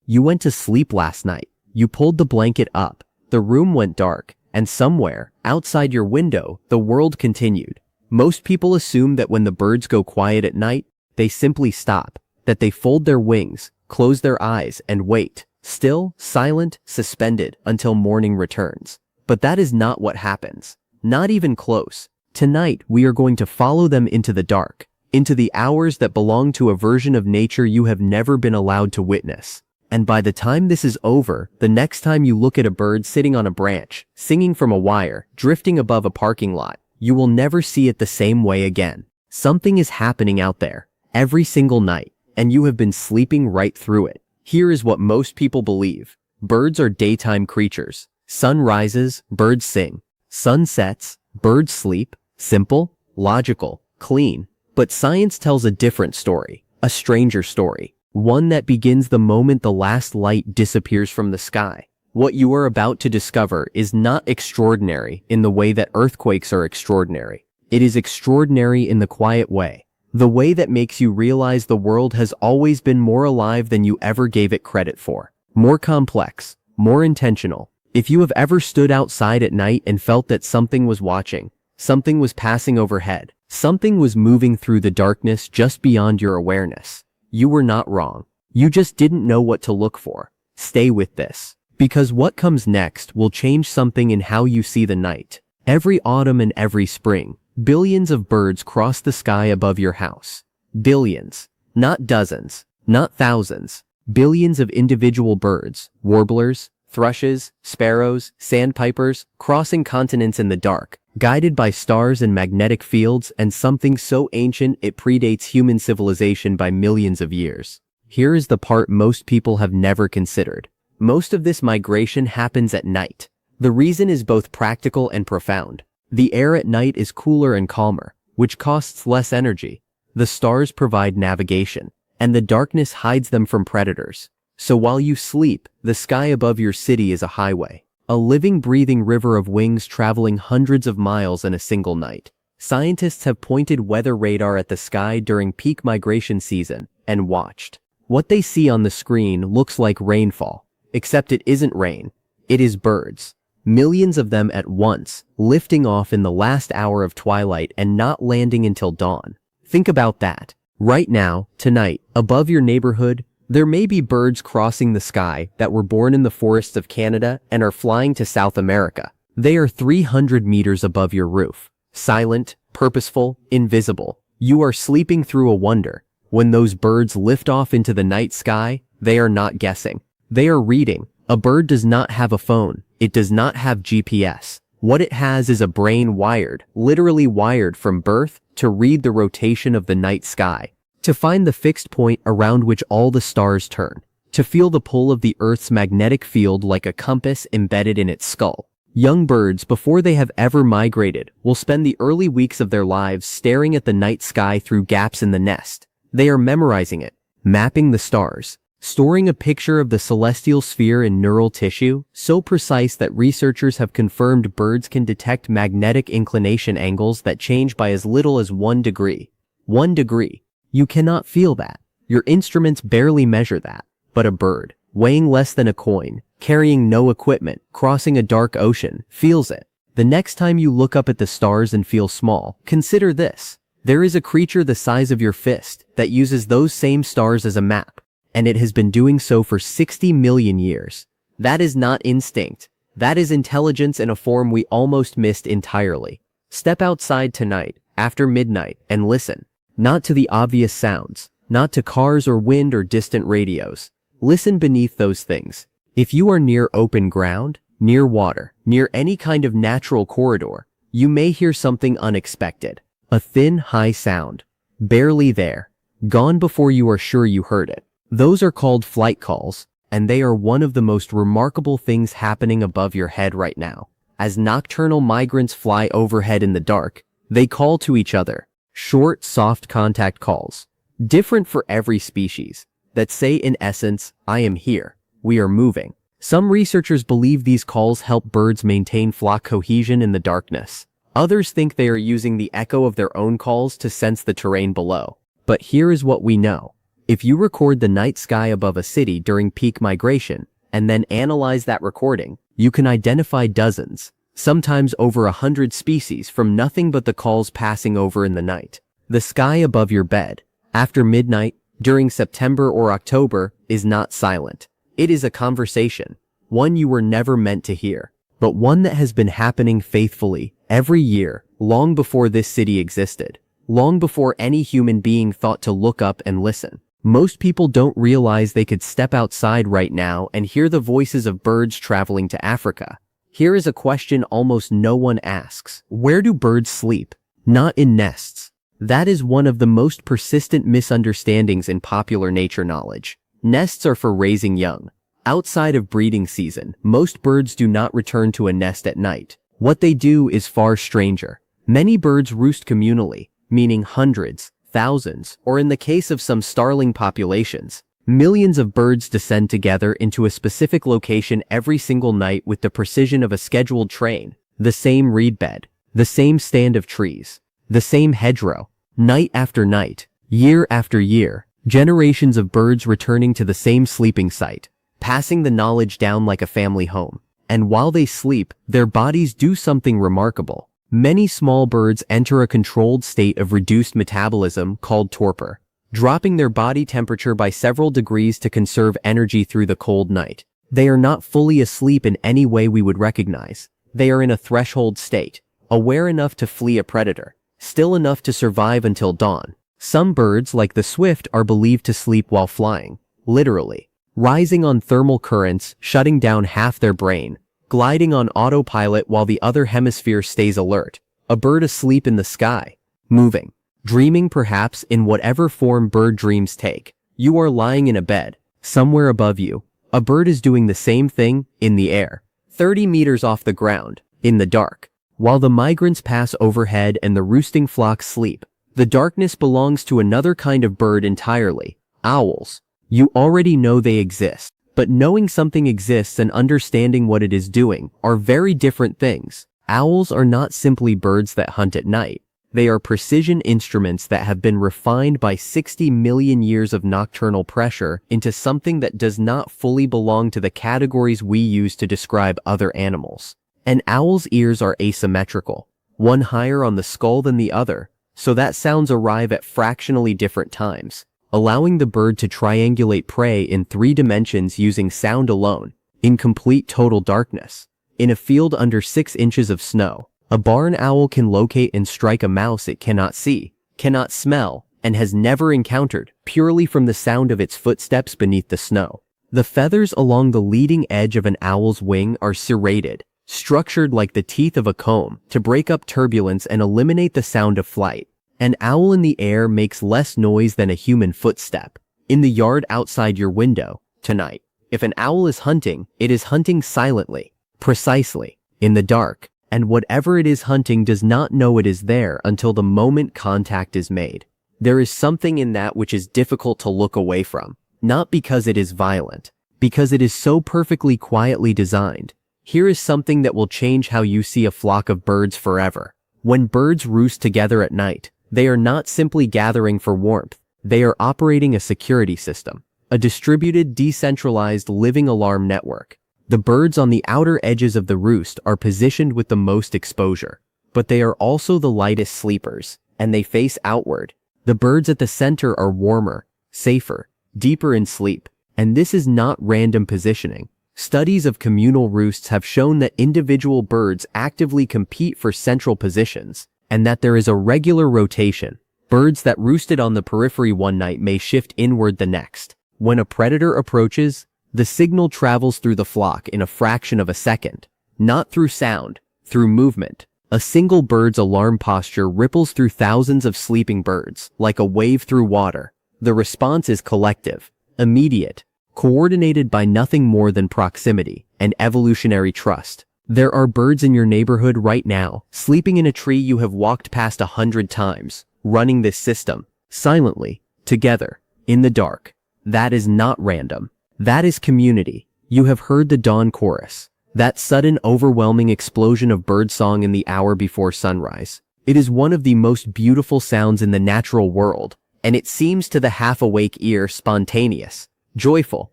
You went to sleep last night. You pulled the blanket up. The room went dark, and somewhere, outside your window, the world continued. Most people assume that when the birds go quiet at night, they simply stop, that they fold their wings, close their eyes, and wait, still, silent, suspended, until morning returns. But that is not what happens. Not even close. Tonight, we are going to follow them into the dark, into the hours that belong to a version of nature you have never been allowed to witness. And by the time this is over, the next time you look at a bird sitting on a branch, singing from a wire, drifting above a parking lot, you will never see it the same way again. Something is happening out there, every single night, and you have been sleeping right through it. Here is what most people believe. Birds are daytime creatures. Sun rises, birds sing. Sun sets, birds sleep. Simple, logical, clean. But science tells a different story, a stranger story. One that begins the moment the last light disappears from the sky. What you are about to discover is not extraordinary in the way that earthquakes are extraordinary. It is extraordinary in the quiet way. The way that makes you realize the world has always been more alive than you ever gave it credit for. More complex, more intentional. If you have ever stood outside at night and felt that something was watching, something was passing overhead, something was moving through the darkness just beyond your awareness, you were not wrong. You just didn't know what to look for. Stay with this. Because what comes next will change something in how you see the night. Every autumn and every spring, billions of birds cross the sky above your house. Billions. Not dozens. Not thousands. Billions of individual birds, warblers, thrushes, sparrows, sandpipers, crossing continents in the dark, guided by stars and magnetic fields and something so ancient it predates human civilization by millions of years. Here is the part most people have never considered. Most of this migration happens at night. The reason is both practical and profound. The air at night is cooler and calmer, which costs less energy. The stars provide navigation, and the darkness hides them from predators. So while you sleep, the sky above your city is a highway. A living, breathing river of wings traveling hundreds of miles in a single night. Scientists have pointed weather radar at the sky during peak migration season and watched. What they see on the screen looks like rainfall, except it isn't rain. It is birds. Millions of them at once, lifting off in the last hour of twilight and not landing until dawn. Think about that. Right now, tonight, above your neighborhood, there may be birds crossing the sky that were born in the forests of Canada and are flying to South America. They are 300 meters above your roof. Silent, purposeful, invisible. You are sleeping through a wonder. When those birds lift off into the night sky, they are not guessing. They are reading. A bird does not have a phone. It does not have GPS. What it has is a brain wired, literally wired from birth, to read the rotation of the night sky, to find the fixed point around which all the stars turn, to feel the pull of the Earth's magnetic field like a compass embedded in its skull. Young birds, before they have ever migrated, will spend the early weeks of their lives staring at the night sky through gaps in the nest. They are memorizing it, mapping the stars, storing a picture of the celestial sphere in neural tissue, so precise that researchers have confirmed birds can detect magnetic inclination angles that change by as little as 1 degree. 1 degree. You cannot feel that. Your instruments barely measure that. But a bird, weighing less than a coin, carrying no equipment, crossing a dark ocean, feels it. The next time you look up at the stars and feel small, consider this. There is a creature the size of your fist that uses those same stars as a map, and it has been doing so for 60 million years. That is not instinct. That is intelligence in a form we almost missed entirely. Step outside tonight, after midnight, and listen. Not to the obvious sounds, not to cars or wind or distant radios. Listen beneath those things. If you are near open ground, near water, near any kind of natural corridor, you may hear something unexpected. A thin, high sound. Barely there. Gone before you are sure you heard it. Those are called flight calls, and they are one of the most remarkable things happening above your head right now. As nocturnal migrants fly overhead in the dark, they call to each other. Short, soft contact calls. Different for every species. That say in essence, I am here. We are moving. Some researchers believe these calls help birds maintain flock cohesion in the darkness. Others think they are using the echo of their own calls to sense the terrain below. But here is what we know. If you record the night sky above a city during peak migration, and then analyze that recording, you can identify dozens, sometimes over 100 species from nothing but the calls passing over in the night. The sky above your bed, after midnight, during September or October, is not silent. It is a conversation, one you were never meant to hear, but one that has been happening faithfully every year, long before this city existed, long before any human being thought to look up and listen. Most people don't realize they could step outside right now and hear the voices of birds traveling to Africa. Here is a question almost no one asks. Where do birds sleep? Not in nests. That is one of the most persistent misunderstandings in popular nature knowledge. Nests are for raising young. Outside of breeding season, most birds do not return to a nest at night. What they do is far stranger. Many birds roost communally, meaning hundreds, thousands, or in the case of some starling populations, millions of birds descend together into a specific location every single night with the precision of a scheduled train, the same reed bed, the same stand of trees, the same hedgerow, night after night, year after year, generations of birds returning to the same sleeping site, passing the knowledge down like a family home. And while they sleep, their bodies do something remarkable. Many small birds enter a controlled state of reduced metabolism called torpor, dropping their body temperature by several degrees to conserve energy through the cold night. They are not fully asleep in any way we would recognize. They are in a threshold state, aware enough to flee a predator, still enough to survive until dawn. Some birds, like the swift, are believed to sleep while flying, literally, rising on thermal currents, shutting down half their brain, gliding on autopilot while the other hemisphere stays alert. A bird asleep in the sky, moving, dreaming perhaps in whatever form bird dreams take. You are lying in a bed, somewhere above you. A bird is doing the same thing, in the air, 30 meters off the ground, in the dark. While the migrants pass overhead and the roosting flocks sleep, the darkness belongs to another kind of bird entirely, owls. You already know they exist. But knowing something exists and understanding what it is doing are very different things. Owls are not simply birds that hunt at night. They are precision instruments that have been refined by 60 million years of nocturnal pressure into something that does not fully belong to the categories we use to describe other animals. An owl's ears are asymmetrical, one higher on the skull than the other, so that sounds arrive at fractionally different times, allowing the bird to triangulate prey in 3 dimensions using sound alone, in complete total darkness. In a field under 6 inches of snow, a barn owl can locate and strike a mouse it cannot see, cannot smell, and has never encountered, purely from the sound of its footsteps beneath the snow. The feathers along the leading edge of an owl's wing are serrated, structured like the teeth of a comb, to break up turbulence and eliminate the sound of flight. An owl in the air makes less noise than a human footstep. In the yard outside your window, tonight, if an owl is hunting, it is hunting silently, precisely, in the dark, and whatever it is hunting does not know it is there until the moment contact is made. There is something in that which is difficult to look away from, not because it is violent, because it is so perfectly quietly designed. Here is something that will change how you see a flock of birds forever. When birds roost together at night, they are not simply gathering for warmth. They are operating a security system, a distributed, decentralized living alarm network. The birds on the outer edges of the roost are positioned with the most exposure, but they are also the lightest sleepers, and they face outward. The birds at the center are warmer, safer, deeper in sleep, and this is not random positioning. Studies of communal roosts have shown that individual birds actively compete for central positions, and that there is a regular rotation. Birds that roosted on the periphery one night may shift inward the next. When a predator approaches, the signal travels through the flock in a fraction of a second, not through sound, through movement. A single bird's alarm posture ripples through thousands of sleeping birds, like a wave through water. The response is collective, immediate, coordinated by nothing more than proximity and evolutionary trust. There are birds in your neighborhood right now, sleeping in a tree you have walked past 100 times, running this system, silently, together, in the dark. That is not random. That is community. You have heard the dawn chorus, that sudden overwhelming explosion of birdsong in the hour before sunrise. It is one of the most beautiful sounds in the natural world, and it seems to the half-awake ear spontaneous, joyful,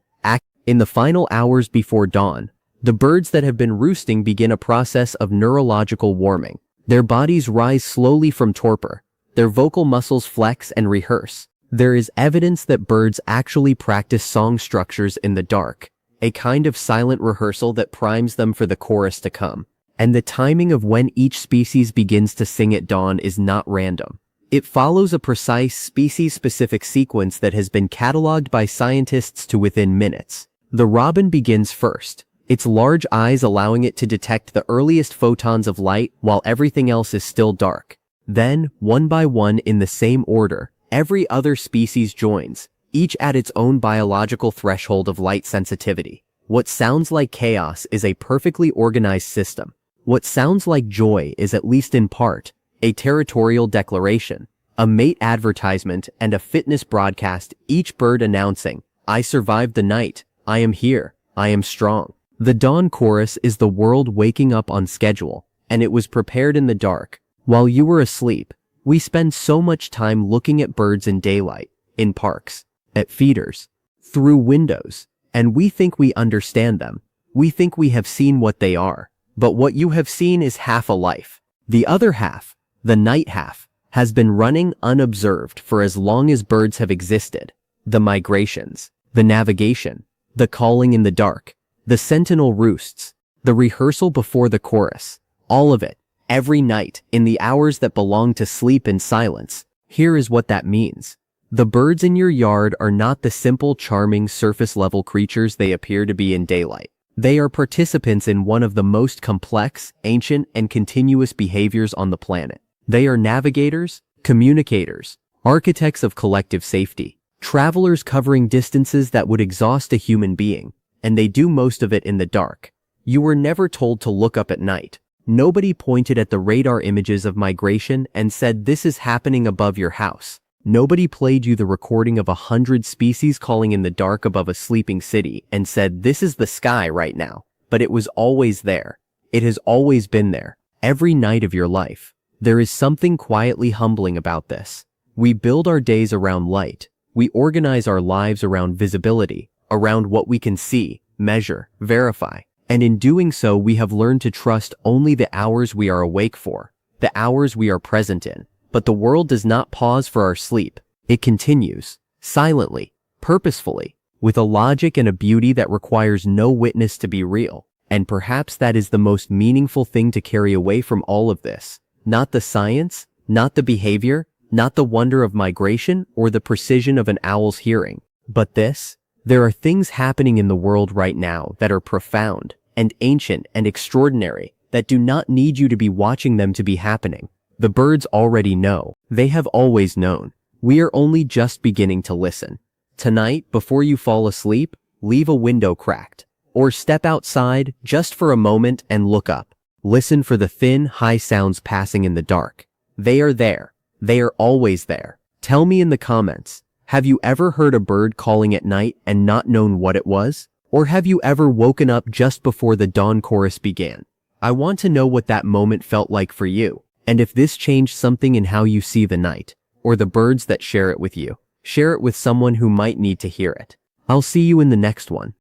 in the final hours before dawn. The birds that have been roosting begin a process of neurological warming. Their bodies rise slowly from torpor. Their vocal muscles flex and rehearse. There is evidence that birds actually practice song structures in the dark, a kind of silent rehearsal that primes them for the chorus to come. And the timing of when each species begins to sing at dawn is not random. It follows a precise species-specific sequence that has been cataloged by scientists to within minutes. The robin begins first, its large eyes allowing it to detect the earliest photons of light while everything else is still dark. Then, one by one in the same order, every other species joins, each at its own biological threshold of light sensitivity. What sounds like chaos is a perfectly organized system. What sounds like joy is, at least in part, a territorial declaration, a mate advertisement, and a fitness broadcast, each bird announcing, "I survived the night, I am here, I am strong." The dawn chorus is the world waking up on schedule, and it was prepared in the dark. While you were asleep, we spend so much time looking at birds in daylight, in parks, at feeders, through windows, and we think we understand them. We think we have seen what they are, but what you have seen is half a life. The other half, the night half, has been running unobserved for as long as birds have existed. The migrations, the navigation, the calling in the dark, the sentinel roosts, the rehearsal before the chorus, all of it, every night, in the hours that belong to sleep and silence. Here is what that means. The birds in your yard are not the simple, charming, surface-level creatures they appear to be in daylight. They are participants in one of the most complex, ancient, and continuous behaviors on the planet. They are navigators, communicators, architects of collective safety, travelers covering distances that would exhaust a human being, and they do most of it in the dark. You were never told to look up at night. Nobody pointed at the radar images of migration and said, "This is happening above your house." Nobody played you the recording of 100 species calling in the dark above a sleeping city and said, "This is the sky right now." But it was always there. It has always been there, every night of your life. There is something quietly humbling about this. We build our days around light. We organize our lives around visibility, around what we can see, measure, verify. And in doing so, we have learned to trust only the hours we are awake for, the hours we are present in. But the world does not pause for our sleep. It continues, silently, purposefully, with a logic and a beauty that requires no witness to be real. And perhaps that is the most meaningful thing to carry away from all of this. Not the science, not the behavior, not the wonder of migration or the precision of an owl's hearing. But this: there are things happening in the world right now that are profound and ancient and extraordinary that do not need you to be watching them to be happening. The birds already know. They have always known. We are only just beginning to listen. Tonight, before you fall asleep, leave a window cracked. Or step outside just for a moment and look up. Listen for the thin, high sounds passing in the dark. They are there. They are always there. Tell me in the comments, have you ever heard a bird calling at night and not known what it was? Or have you ever woken up just before the dawn chorus began? I want to know what that moment felt like for you. And if this changed something in how you see the night, or the birds that share it with you. Share it with someone who might need to hear it. I'll see you in the next one.